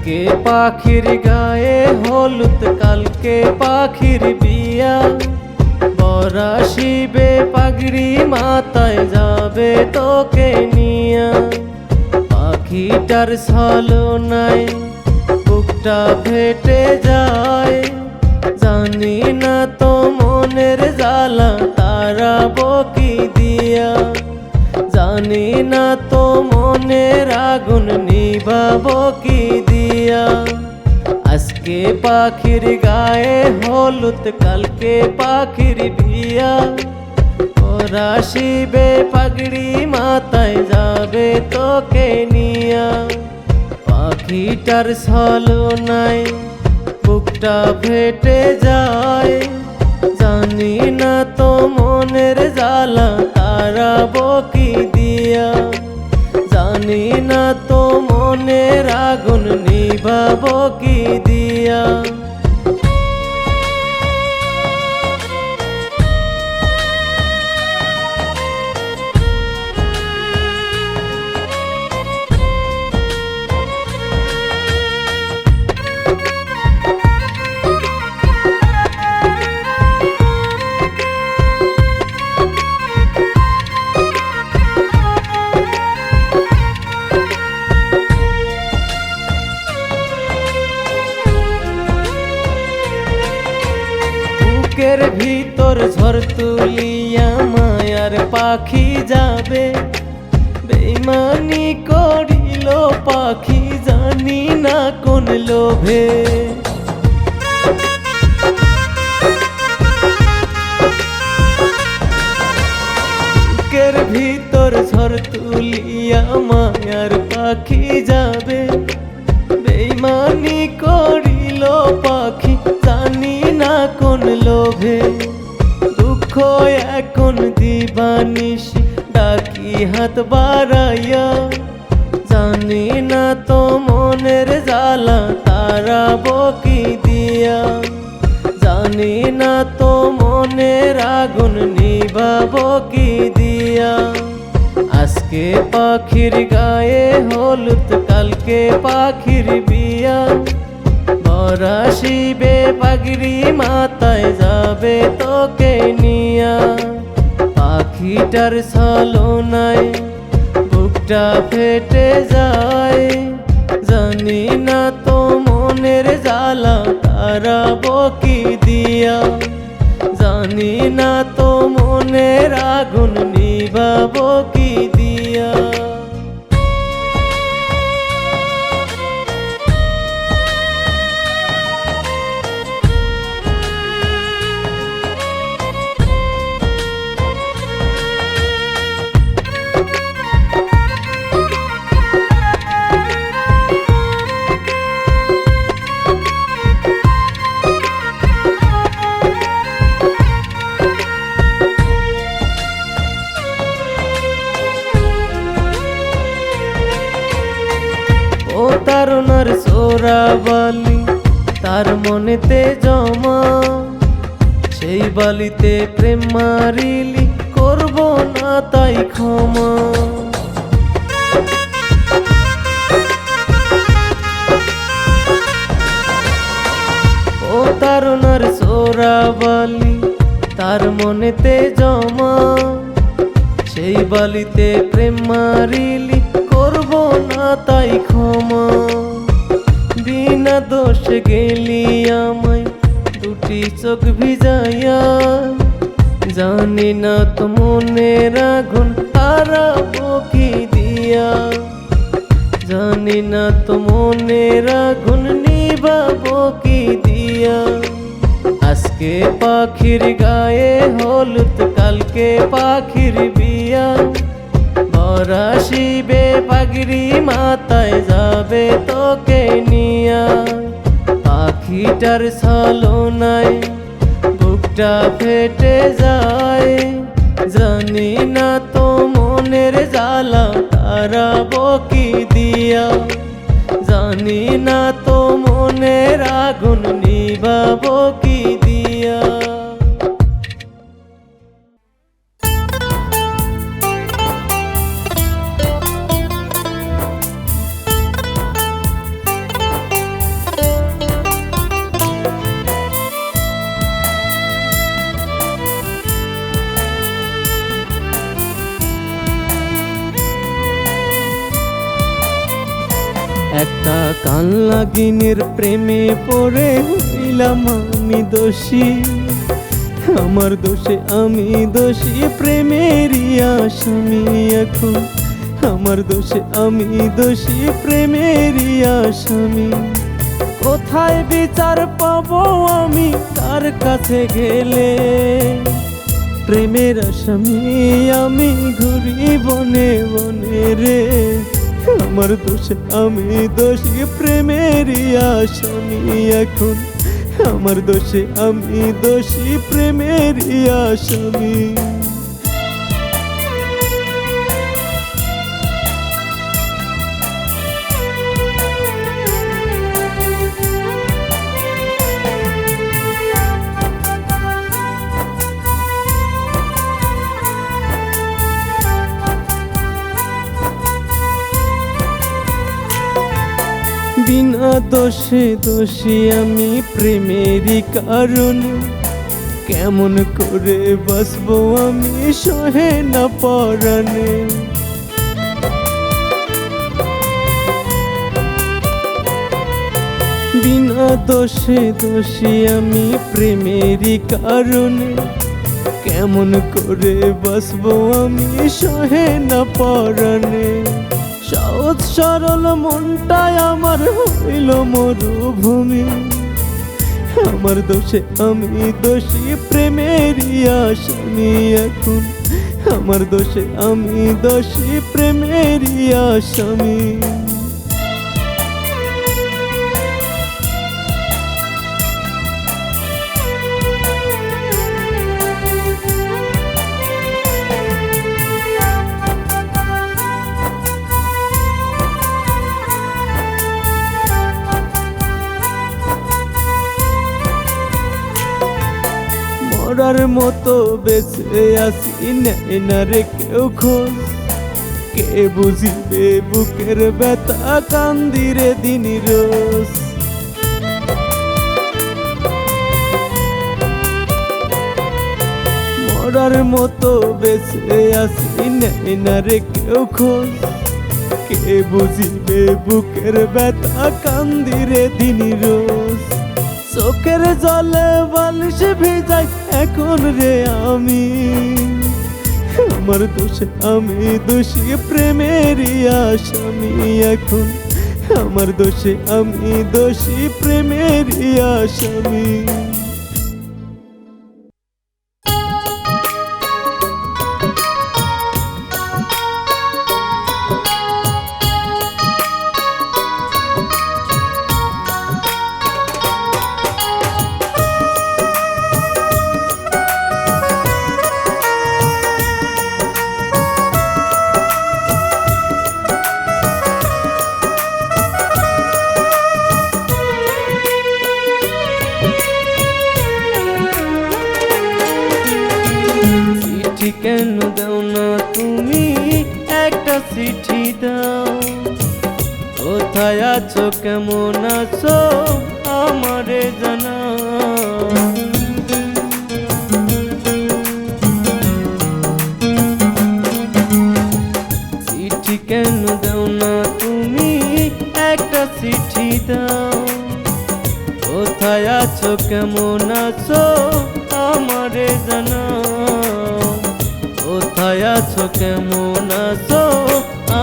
আজকে পাখির গায়ে হলুদ, কালকে পাখির বিয়া। বরা শিবে পাগড়ি মাথায় যাবে তোকে নিয়া। পাখিটার ছলনায় বুকটা ফেটে যায়, জানি না তো মনের জ্বালা তারাবো কি দিয়া। জানি না তো মনের আগুন নিভাবো কি দিয়া। আজকে পাখির গায়ে হলুদ, কালকে পাখির বিয়া। ওরা শিবে পাগড়ি মাথায় যাবে তোকে নিয়া। পাখিটার ছলনায় বুকটা ফেটে যায়, জানি না তো মনের জ্বালা তারাবো কি দিয়া। জানি না তো মনের আগুন নিভাবো কি দিয়া। বুকের ভিতর ঝড় তুলিয়া মায়ার পাখি যাবে। বেইমানি করিল পাখি, জানি না কোন লোভে। বুকের ভিতর ঝড় তুলিয়া মায়ার পাখি যাবে। বেইমানি করিল পাখি, জানি না কোন লোভে। দুঃখ এখন দিবানিশি ডাকি হাত বাড়াইয়া, জানি না তো মনের জ্বালা তারাবো কি দিয়া। জানি না তো মনের আগুন নিভাবো কি দিয়া। আজকে পাখির গায়ে হলুদ, কালকে পাখির বিয়া। বরা শিবে পাগড়ি মাথায় যাবে তোকে নিয়া। পাখিটার ছলনায় বুকটা ফেটে যায়, জানি না তো মনের জ্বালা তারাবো কি দিয়া। জানি না তো মনের আগুন নিভাবো কি দিয়া। প্রতারণার চোরাবালি তার মনেতে জমা। সেই বালিতে প্রেম মারিলি, করব না তাই ক্ষমা। প্রতারণার চোরাবালি তার মনেতে জমা। সেই বালিতে প্রেম মারিলি, করব না তাই ক্ষমা। বিনা দোষ গেলি আমায় দুটি চোখ ভিজাইয়া, জানি না তো মনের আগুন তারাবো কি দিয়া। জানি না তো মনের আগুন নিভাবো কি দিয়া। আজকে পাখির গায়ে হলুদ, কালকে পাখির বিয়া। বরা শিবে পাগড়ি মাথায় যাবে তোকে নিয়া। পাখিটার ছলনায় বুকটা ফেটে যায়, জানি না তো মনের জ্বালা তারাবো কি দিয়া। জানি না তো মনের আগুন নিভাবো কি দিয়া। একটা কান লাগিনের প্রেমে পড়ে হইলাম আমি দোষী, আমার দোষে আমি দোষী, প্রেমেরই আসামি এখন, আমার দোষে আমি দোষী, প্রেমেরই আসামি। কোথায় বিচার পাবো আমি, কার কাছে গেলে? প্রেমের আসামি আমি ঘুরি বনে বনে রে, আমার দোষে আমি দোষী, প্রেমেরই আসামি এখন, আমার দোষে আমি দোষী, প্রেমেরই আসামি। বিনা দোষে দোষী আমি প্রেমেরই কারণে, কেমন করে বাঁচবো আমি সহে না পরাণে। বিনা দোষে দোষী আমি প্রেমেরই কারণে, কেমন করে বাঁচবো আমি সহে না পরাণে। সহজ সরল মনটাই আমার হইল মরুভূমি, আমার দোষে আমি দোষী, প্রেমেরই আসামি এখন, আমার দোষে আমি দোষী, প্রেমেরই আসামি। মরার মতো বেঁচে আছি, নেয় না রে কেউ খোঁজ, কে বুঝিবে বুকের ব্যথা, কান্দিরে দিন রোজ। মরার মতো বেঁচে আছি, নেয় না রে কেউ খোঁজ, কে বুঝিবে বুকের ব্যথা, কান্দিরে দিন রোজ। চোখের জলে বালিশ ভিজাই এখন রে আমি, আমার দোষে আমি দোষী, প্রেমেরই আসামি এখন, আমার দোষে আমি দোষী, প্রেমেরই আসামি। কেন দাও না তুমি একটা চিঠি দাও, কোথায় আছো কেমন আছো আমারে জানাও। চিঠি কেন দাও না তুমি একটা চিঠি দাও, কোথায় আছো কেমন আছো আমারে জানাও। কোথায় আছো কেমন আছো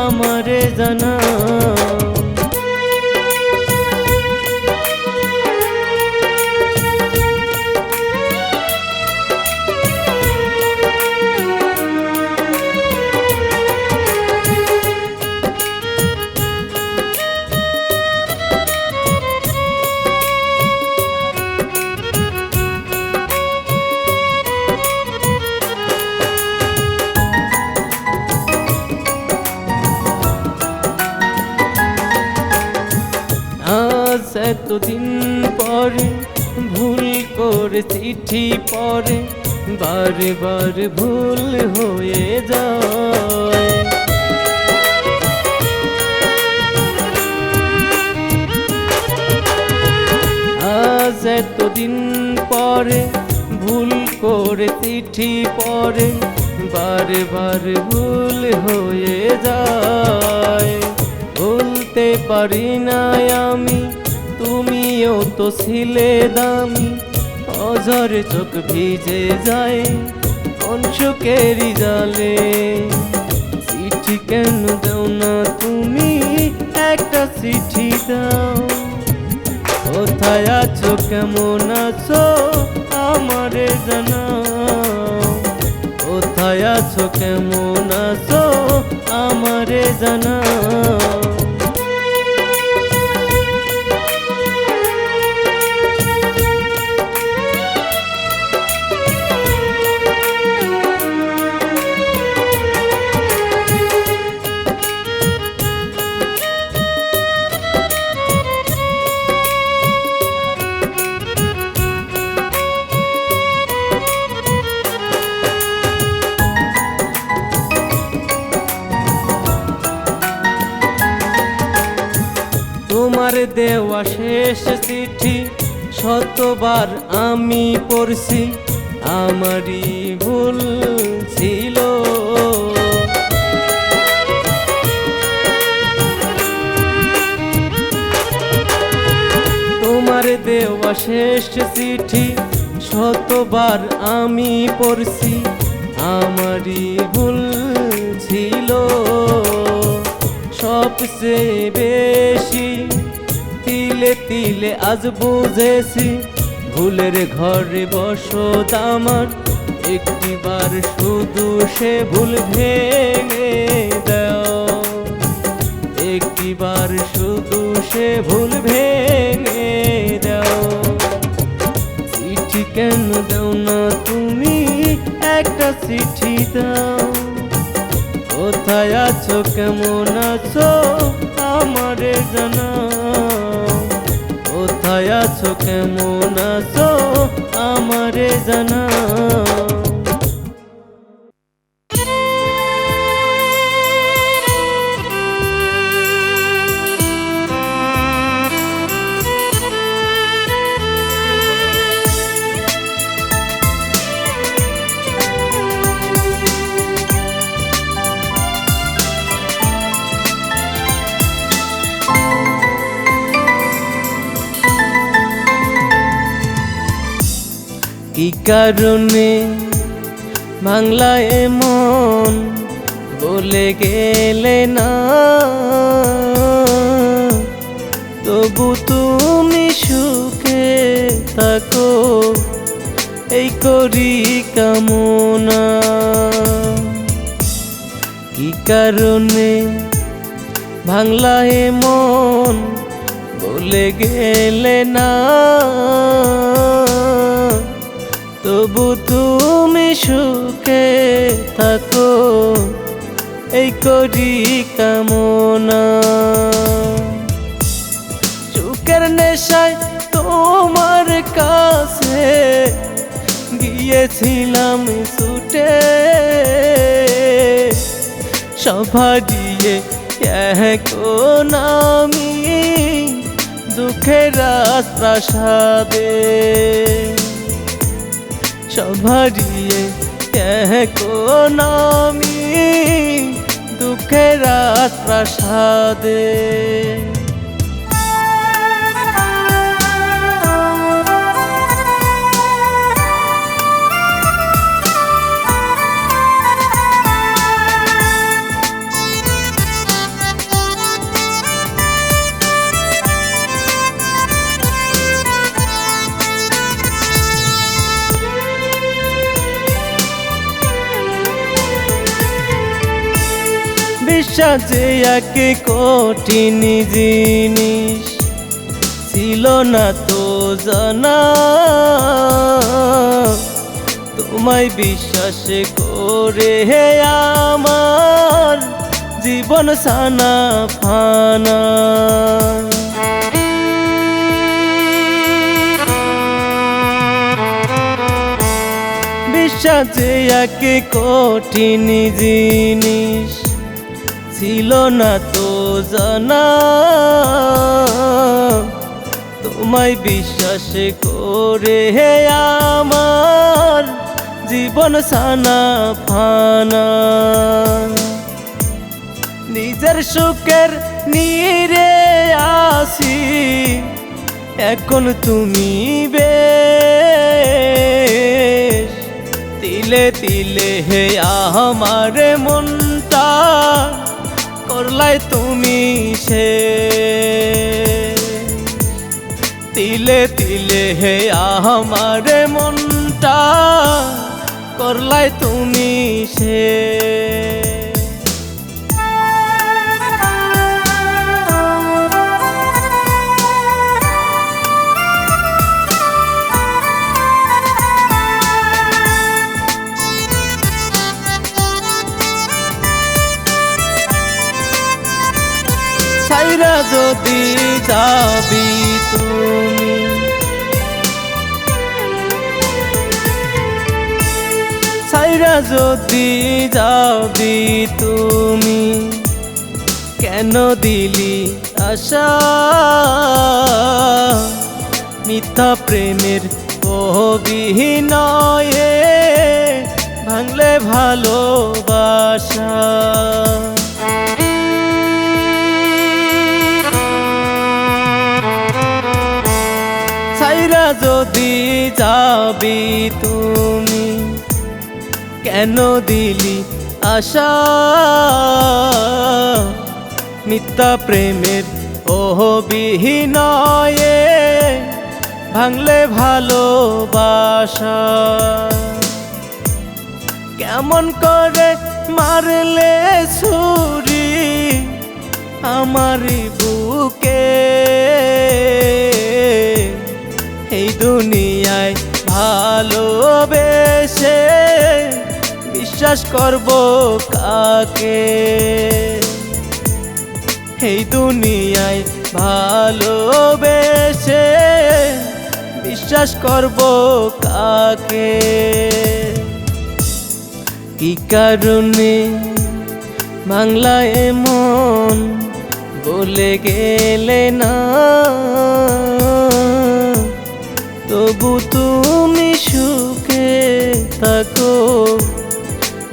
আমারে জানাও। এতদিন পরে ভুল করে চিঠি পড়ে, বারে বারে ভুল হয়ে যায়। আজ এতদিন পরে ভুল করে চিঠি পড়ে, বারে বারে ভুল হয়ে যায়। ভুল হতে পারি না আমি, তুমিও তো ছিলে দামি। অঝরে চোখ ভিজে যায় কোন সুখেরই জালে, চিঠি কেন দাও না তুমি, একটা চিঠি দাও। কোথায় আছো কেমন আছো আমারে জানাও, কোথায় আছো কেমন আছো আমারে জানাও। তোমার দেওয়া শেষ চিঠি শতবার আমি পড়ছি, আমারই ভুল ছিল। তোমার দেওয়া শেষ চিঠি শতবার আমি পড়ছি, আমারই ভুল ছিল। সবচেয়ে বেশি তিলে তিলে আজ বুঝেছি, ভুলের ঘরে বসত আমার, একটিবার শুধু সে ভুল ভেঙে দাও, একটিবার শুধু সে ভুল ভেঙে দাও। চিঠি কেন দাও না তুমি, একটা চিঠি দাও। কোথায় আছো কেমন আছো আমারে জানাও, কোথায় আছো কেমন আছো আমারে জানাও। কি কারণে ভাঙলা এমন বলে গেলে না, তবু তুমি সুখে থাকো এই করি কামনা। কি কারণে ভাঙলা এমন বলে গেলে না, তবু তুমি সুখে থাকো এই করি কামনা। সুখের নেশায় তোমার কাছে গিয়েছিলাম ছুটে, সভারিয়ে এখন আমি দুঃখের প্রাসাদে, সভারিয়ে এখন আমি দুঃখের প্রাসাদে। বিশ্বাস যে এক কঠিন জিনিস, ছিল না তো জানা। তোমায় বিশ্বাস করে আমার জীবন সানা ফানা। বিশ্বাস যে এক কঠিন জিনিস, ছিল না তো জানা। তোমায় বিশ্বাস করে আমার জীবন সানা ফানা। নিজের সুখের নীরে আছি এখন তুমি বেশ তিলে তিলে হে আমার মনটা করলাই তুমি সে তিলে তিলে হে আমার মনটা করলাই তুমি সে ছাইরা যদি যাবি তুমি ছাইরা যদি যাবি তুমি কেন দিলি আশা মিথ্যা প্রেমের অভিনয়ে ভাঙলে ভালোবাসা ছাইরা যদি যাবি তুমি কেন দিলি আশা মিথ্যা প্রেমের অভিনয়ে ভাঙলে ভালোবাসা কেমন করে মারলে ছুরি আমার বুকে এই দুনিয়ায় ভালোবেসে বিশ্বাস করব কাকে এই দুনিয়ায় ভালোবেসে বিশ্বাস করব কাকে কি কারণে বাংলায় মন বলে গেলে না তবু তুমি সুখে থাকো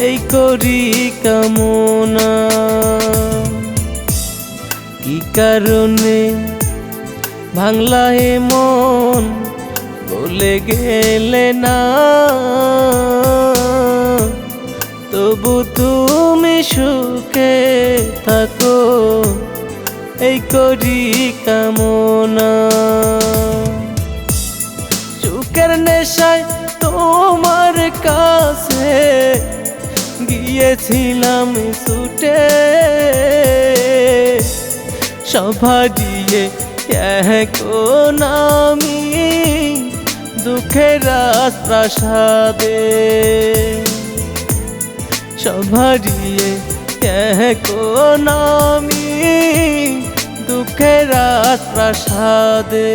এই করি কামনা কি কারণে ভাঙলায় মন বলে গেলে না তবু তুমি সুখে থাকো এই করি কামনা সুখের নেশায় তোমার কাছে গিয়েছিলাম ছুটে সভারিয়ে এখন আমি দুঃখের প্রাসাদে সভারিয়ে এখন আমি দুঃখের প্রাসাদে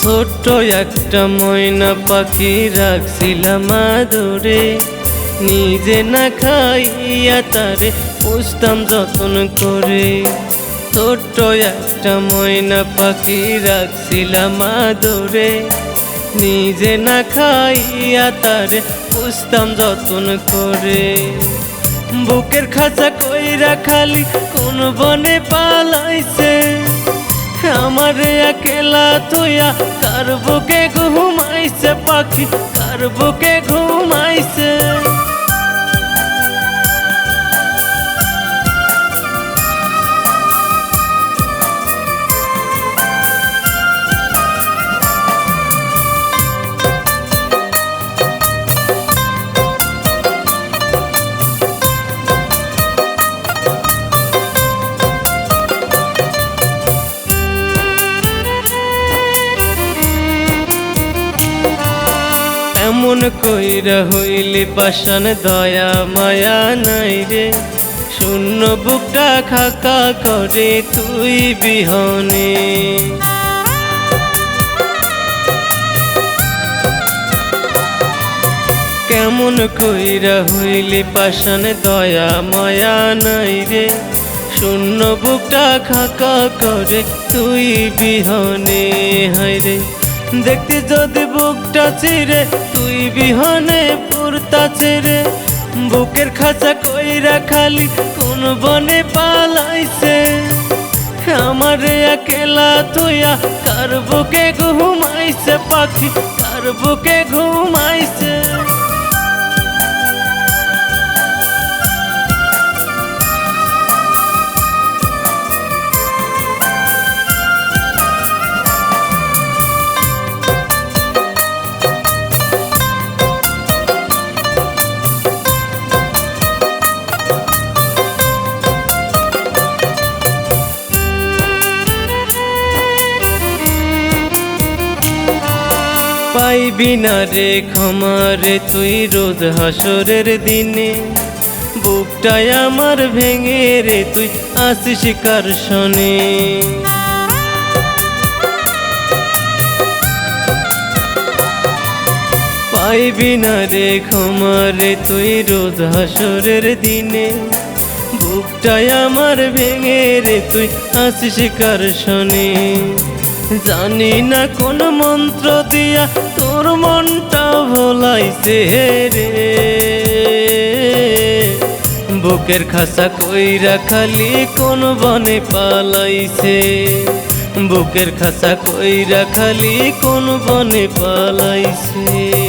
ছোট্ট একটা ময়না পাখি রাখছিলাম আদরে নিজে না খাইয়া তারে পুষতাম যত্ন করে ছোট্ট একটা ময়না পাখি রাখছিলাম আদরে নিজে না খাইয়া তারে পুষতাম যত্ন করে বুকের খাঁচা কইরা খালি কোন বনে পালাইছে আমারে একলা তুইয়া কার বুকে ঘুমাইছে পাখি কার বুকে ঘুমাইছে এমন কইরা হইলে পাষাণ দয়া মায়া নাই রে শূন্য বুকটা খাকা করে তুই বিহনে কেমন কইরা হইলি পাষাণ দয়া মায়া নাই রে শূন্য বুকটা খাকা করে তুই বিহনে হায় রে দেখতে যদি বুকটা চিরে তুই বিহনে পুরতাছে রে বুকের খাঁচা কইরা খালি কোন বনে পালাইছে আমারে একলা তুইয়া কার বুকে ঘুমাইছে পাখি কার বুকে ঘুমাইছে পাইবি না রে ক্ষমা রে তুই রোজ হাসরের দিনে বুকটাই আমার ভেঙে রে তুই আসিস কার শনে পাইবি না রে ক্ষমা রে তুই রোজ হাসরের দিনে বুকটাই আমার ভেঙে রে তুই আসিস কার শনে জানি না কোন মন্ত্র দিয়া তোর মনটা ভোলাইছে রে বুকের খাসা কইরা খালি কোন বনে পালাইছে বুকের খাসা কইরা খালি কোন বনে পালাইছে।